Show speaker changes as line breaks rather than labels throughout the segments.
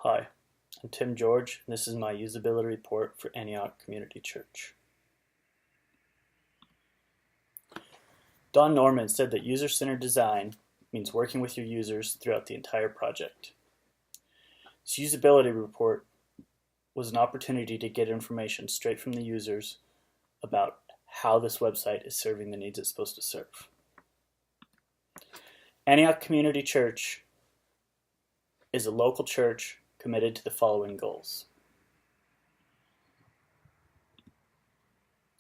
Hi, I'm Tim George, and this is my usability report for Antioch Community Church. Don Norman said that user-centered design means working with your users throughout the entire project. This usability report was an opportunity to get information straight from the users about how this website is serving the needs it's supposed to serve. Antioch Community Church is a local church committed to the following goals: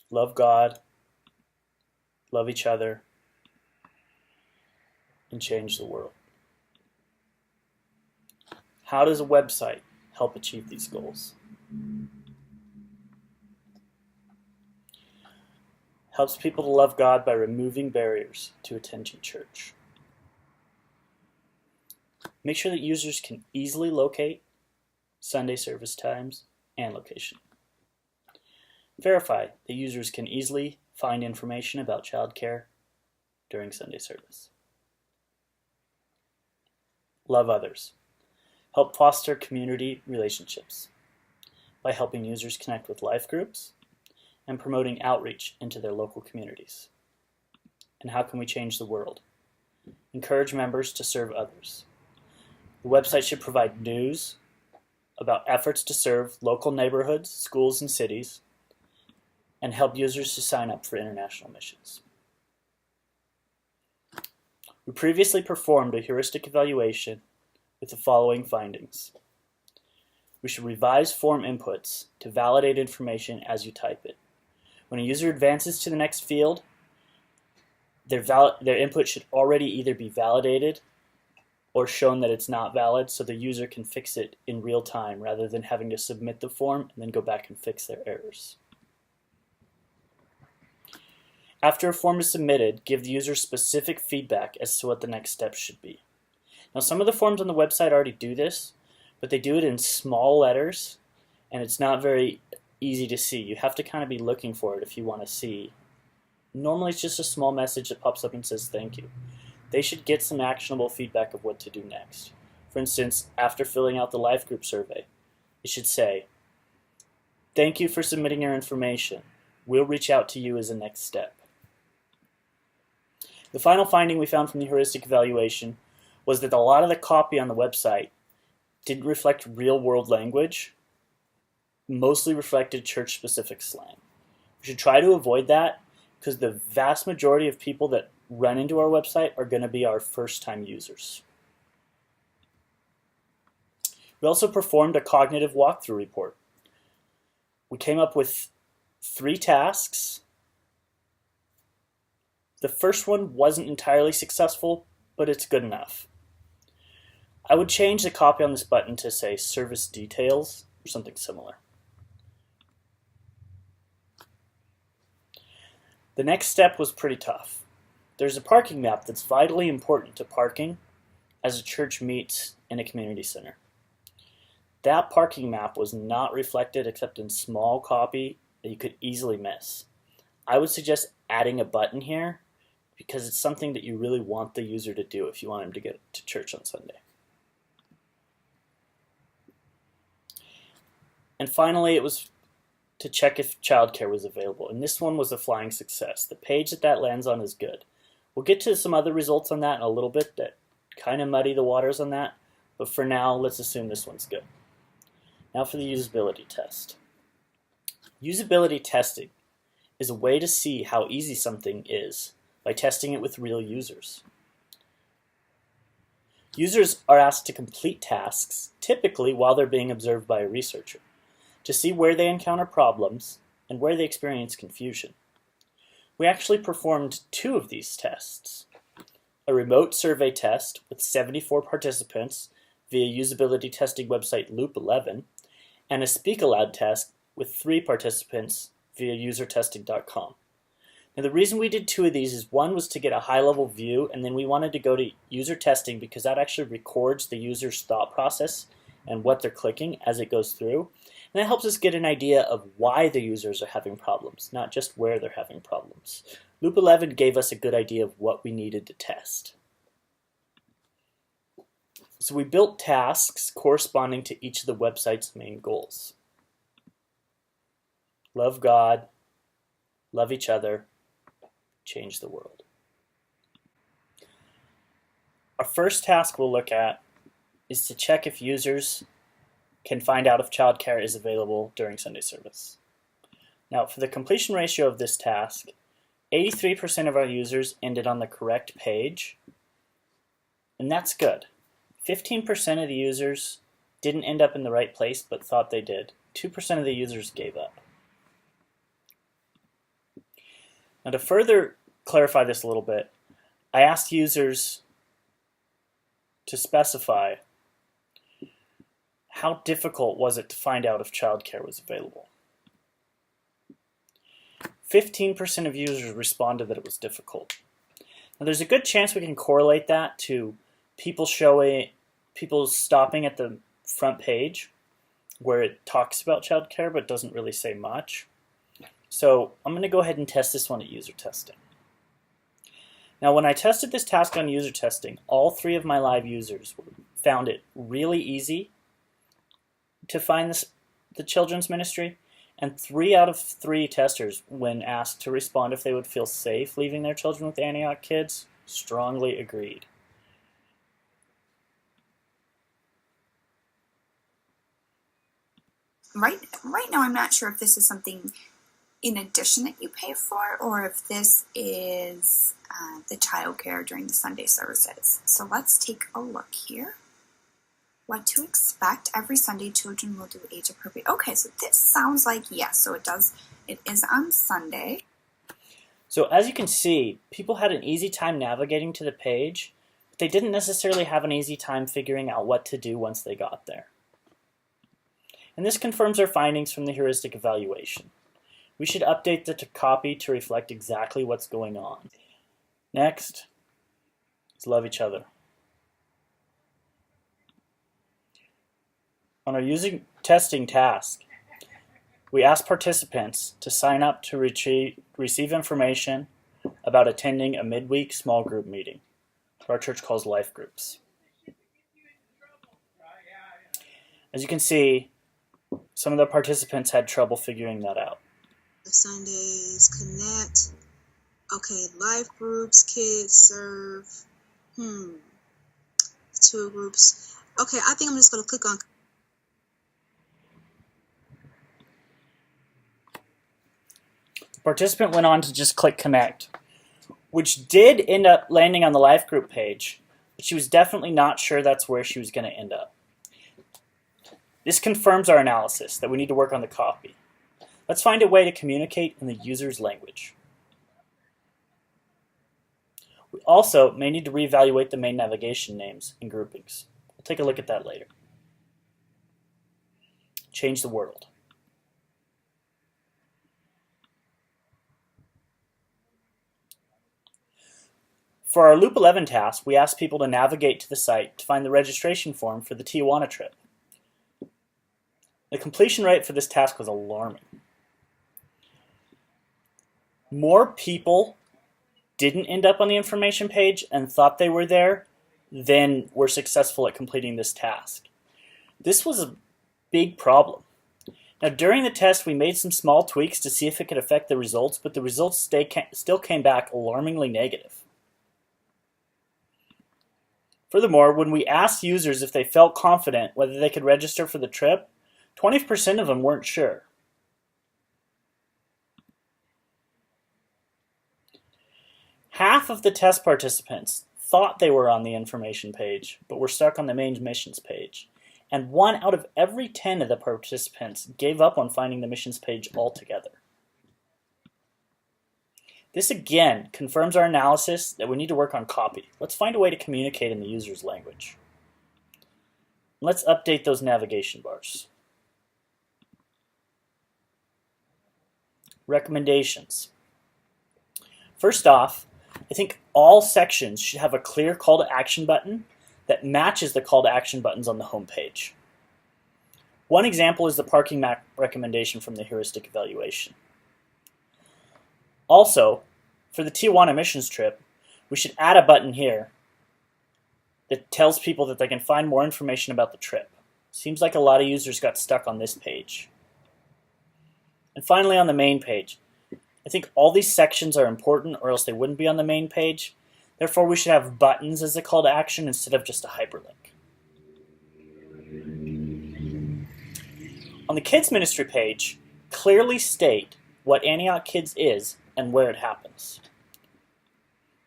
love God, love each other, and change the world. How does a website help achieve these goals? Helps people to love God by removing barriers to attending church. Make sure that users can easily locate Sunday service times and location. Verify that users can easily find information about childcare during Sunday service. Love others. Help foster community relationships by helping users connect with life groups and promoting outreach into their local communities. And how can we change the world? Encourage members to serve others. The website should provide news about efforts to serve local neighborhoods, schools, and cities, and help users to sign up for international missions. We previously performed a heuristic evaluation with the following findings. We should revise form inputs to validate information as you type it. When a user advances to the next field, their input should already either be validated or shown that it's not valid, so the user can fix it in real time rather than having to submit the form and then go back and fix their errors. After a form is submitted, give the user specific feedback as to what the next steps should be. Now, some of the forms on the website already do this, but they do it in small letters, and it's not very easy to see. You have to kind of be looking for it if you want to see. Normally, it's just a small message that pops up and says thank you. They should get some actionable feedback of what to do next. For instance, after filling out the life group survey, it should say, "Thank you for submitting your information. We'll reach out to you as a next step." The final finding we found from the heuristic evaluation was that a lot of the copy on the website didn't reflect real-world language, mostly reflected church-specific slang. We should try to avoid that because the vast majority of people that run into our website are going to be our first-time users. We also performed a cognitive walkthrough report. We came up with 3 tasks. The first one wasn't entirely successful, but it's good enough. I would change the copy on this button to say service details or something similar. The next step was pretty tough. There's a parking map that's vitally important to parking as a church meets in a community center. That parking map was not reflected except in small copy that you could easily miss. I would suggest adding a button here because it's something that you really want the user to do if you want him to get to church on Sunday. And finally, it was to check if childcare was available, and this one was a flying success. The page that lands on is good. We'll get to some other results on that in a little bit that kind of muddy the waters on that, but for now, let's assume this one's good. Now for the usability test. Usability testing is a way to see how easy something is by testing it with real users. Users are asked to complete tasks, typically while they're being observed by a researcher, to see where they encounter problems and where they experience confusion. We actually performed 2 of these tests: a remote survey test with 74 participants via usability testing website Loop 11, and a Speak Aloud test with 3 participants via usertesting.com. Now, the reason we did 2 of these is one was to get a high-level view, and then we wanted to go to user testing because that actually records the user's thought process and what they're clicking as it goes through. And that helps us get an idea of why the users are having problems, not just where they're having problems. Loop 11 gave us a good idea of what we needed to test. So we built tasks corresponding to each of the website's main goals. Love God, love each other, change the world. Our first task we'll look at is to check if users can find out if childcare is available during Sunday service. Now, for the completion ratio of this task, 83% of our users ended on the correct page, and that's good. 15% of the users didn't end up in the right place but thought they did. 2% of the users gave up. Now, to further clarify this a little bit, I asked users to specify how difficult was it to find out if childcare was available. 15% of users responded that it was difficult. Now, there's a good chance we can correlate that to people stopping at the front page where it talks about childcare but doesn't really say much. So I'm going to go ahead and test this one at user testing. Now, when I tested this task on user testing, all 3 of my live users found it really easy to find the children's ministry, and 3 out of 3 testers, when asked to respond if they would feel safe leaving their children with Antioch Kids, strongly agreed.
Right now, I'm not sure if this is something in addition that you pay for, or if this is the childcare during the Sunday services. So let's take a look here. What to expect. Every Sunday, children will do age appropriate. Okay, so this sounds like yes. So it is on Sunday.
So as you can see, people had an easy time navigating to the page, but they didn't necessarily have an easy time figuring out what to do once they got there. And this confirms our findings from the heuristic evaluation. We should update the copy to reflect exactly what's going on. Next is love each other. On our user testing task, we asked participants to sign up to receive information about attending a midweek small group meeting, what our church calls life groups. As you can see, some of the participants had trouble figuring that out.
Sundays, connect. Okay, life groups, kids serve. 2 groups. Okay, I think I'm just going to click on.
The participant went on to just click connect, which did end up landing on the life group page, but she was definitely not sure that's where she was going to end up. This confirms our analysis that we need to work on the copy. Let's find a way to communicate in the user's language. We also may need to reevaluate the main navigation names and groupings. We'll take a look at that later. Change the world. For our Loop 11 task, we asked people to navigate to the site to find the registration form for the Tijuana trip. The completion rate for this task was alarming. More people didn't end up on the information page and thought they were there than were successful at completing this task. This was a big problem. Now, during the test, we made some small tweaks to see if it could affect the results, but the results still came back alarmingly negative. Furthermore, when we asked users if they felt confident whether they could register for the trip, 20% of them weren't sure. Half of the test participants thought they were on the information page, but were stuck on the main missions page. And 1 out of every 10 of the participants gave up on finding the missions page altogether. This again confirms our analysis that we need to work on copy. Let's find a way to communicate in the user's language. Let's update those navigation bars. Recommendations. First off, I think all sections should have a clear call to action button that matches the call to action buttons on the home page. One example is the parking map recommendation from the heuristic evaluation. Also, for the Tijuana missions trip, we should add a button here it tells people that they can find more information about the trip. Seems like a lot of users got stuck on this page. And finally, on the main page, I think all these sections are important or else they wouldn't be on the main page. Therefore, we should have buttons as a call to action instead of just a hyperlink. On the Kids Ministry page, clearly state what Antioch Kids is and where it happens.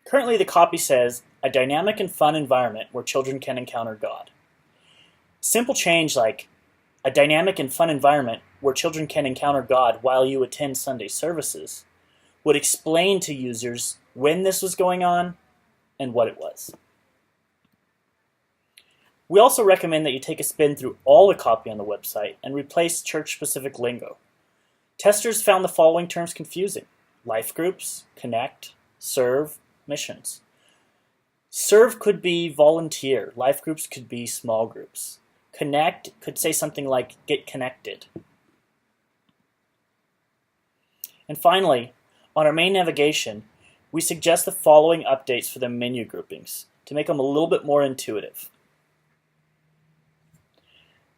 Currently, the copy says, a dynamic and fun environment where children can encounter God. Simple change like, a dynamic and fun environment where children can encounter God while you attend Sunday services would explain to users when this was going on and what it was. We also recommend that you take a spin through all the copy on the website and replace church-specific lingo. Testers found the following terms confusing: life groups, connect, serve, missions. Serve could be volunteer. Life groups could be small groups. Connect could say something like get connected. And finally, on our main navigation, we suggest the following updates for the menu groupings to make them a little bit more intuitive.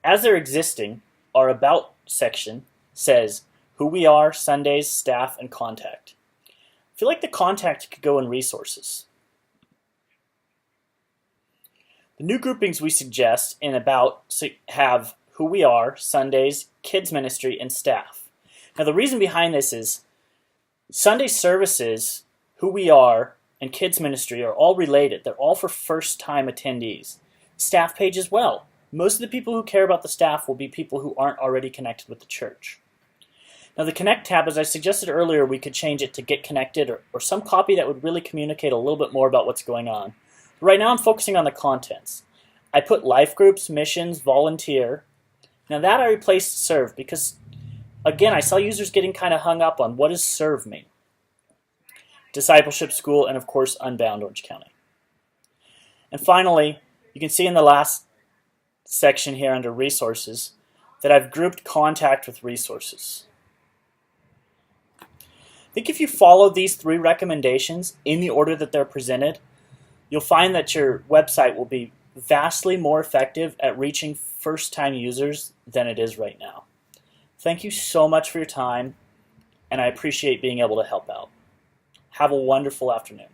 As they're existing, our About section says who we are, Sundays, staff, and contact. I feel like the contact could go in resources. The new groupings we suggest in About have who we are, Sundays, kids ministry, and staff. Now the reason behind this is Sunday services, who we are, and kids ministry are all related. They're all for first-time attendees. Staff page as well. Most of the people who care about the staff will be people who aren't already connected with the church. Now the Connect tab, as I suggested earlier, we could change it to Get Connected or some copy that would really communicate a little bit more about what's going on. Right now I'm focusing on the contents. I put life groups, missions, volunteer. Now that I replaced serve because, again, I saw users getting kind of hung up on what does serve mean. Discipleship School, and of course Unbound Orange County. And finally, you can see in the last section here under resources that I've grouped contact with resources. I think if you follow these three recommendations in the order that they're presented, you'll find that your website will be vastly more effective at reaching first-time users than it is right now. Thank you so much for your time, and I appreciate being able to help out. Have a wonderful afternoon.